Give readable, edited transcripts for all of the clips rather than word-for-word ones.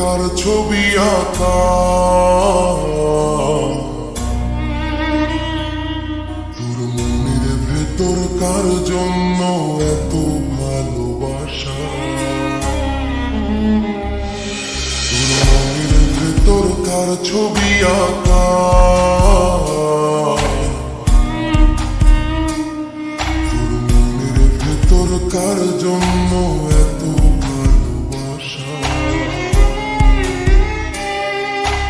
কার ছবি আঁকা, তোর মনের ভেতর কার জন্য এত ভালোবাসা, তোর মনের ভেতর কার ছবি আঁকা, তোর মনের ভেতর কার জন্য এত ভালোবাসা,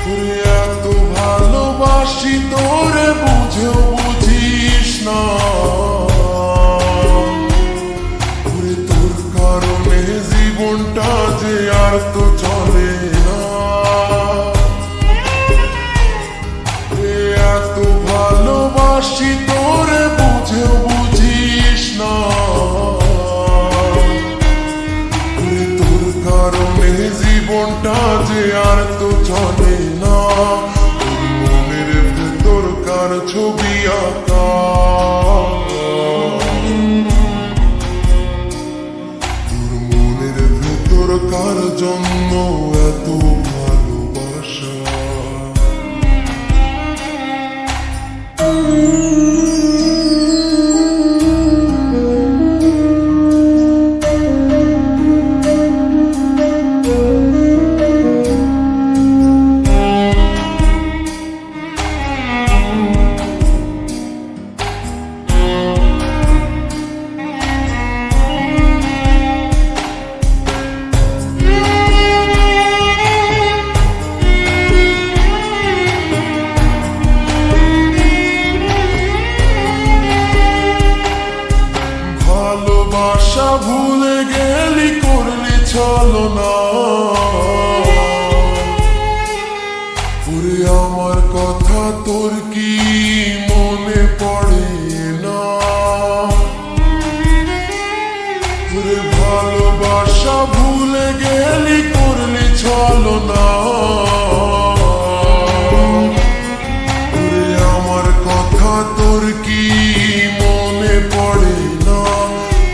তোরে এত ভালোবাসি তোরে বুঝেও বুঝিস না, তোরে তোর কারণে জীবনটা যে আর তো চলে না, এত ভালোবাসি তোরে বুঝেও বুঝিস না, তোরে তোর কারণে জীবনটা যে আর তো চলে না, তোর মনের ভেতর কার ছবি আঁকা, তোর মনের ভেতর কার জন্য এত ভালোবাসা। ভালোবাসা ভুলে গেলি করলি ছলনা, ওরে আমার কথা তোর কি মনে পড়ে না, ওরে ভালোবাসা ভুলে গেলি করলি ছলনা, ওরে আমার কথা তোর কি মনে পড়ে না,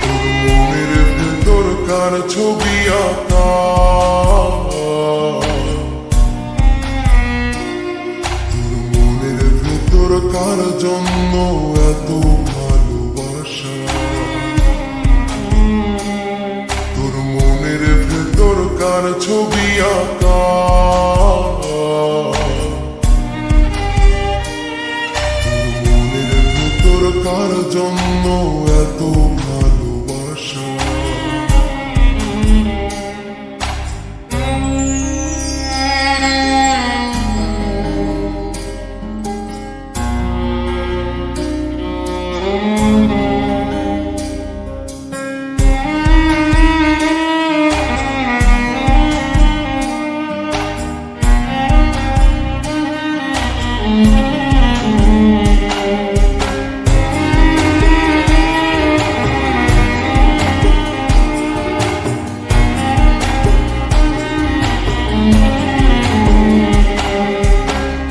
তোর মনের ভেতর কার ছবি আঁকা, তোর মনের ভেতর কার জন্য এত ভালোবাসা, তোর মনের ভেতর কার ছবি আঁকা, তোর মনের ভেতর কার জন্য এত ভালোবাসা।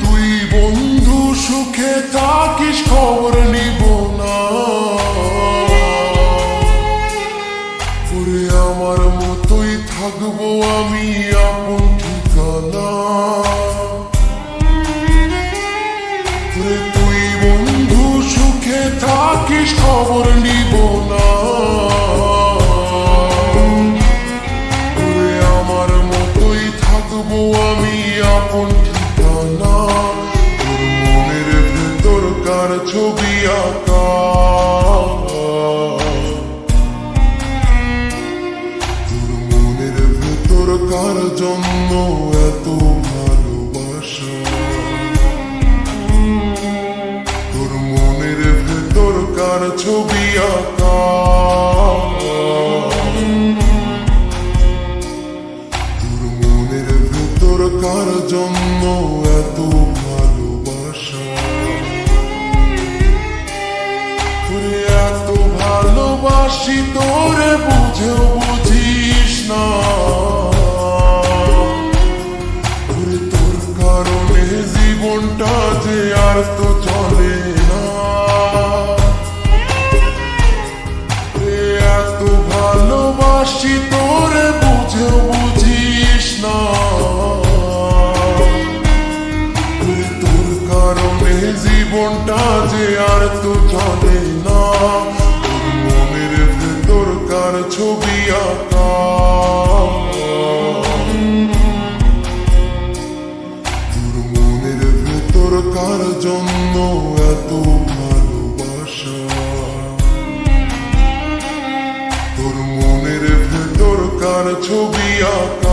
তুই বন্ধু সুখে থাকিস খবর নিব না, ওরে আমার মতোই থাকবো আমি আপন ঠিকানা, ওরে তুই বন্ধু সুখে থাকিস খবর নিব না, ওরে আমার মতোই থাকবো আমি আপন ঠিকানা, তোর মনের ভেতর কার ছবি আঁকা, তোর মনের ভেতর কার জন্য এত ভালোবাসা, তোর মনের ভেতর কার ছবি আঁকা, তোর মনের ভেতর কার জন্য এত ভালোবাসা, তোরে এত ভালোবাসি তোরে বুঝেও বুঝিস না, তোরে তোর কারণে জীবনটা যে আর তো চলে না, এত ভালোবাসি তোরে বুঝেও বুঝিস না। জীবনটা যে আর তো চলে না, তোর মনের ভেতরকার ছবি আঁকা। তোর মনের ভেতরকার জন্য এত ভালোবাসা, তোর মনের ভেতরকার ছবি আঁকা।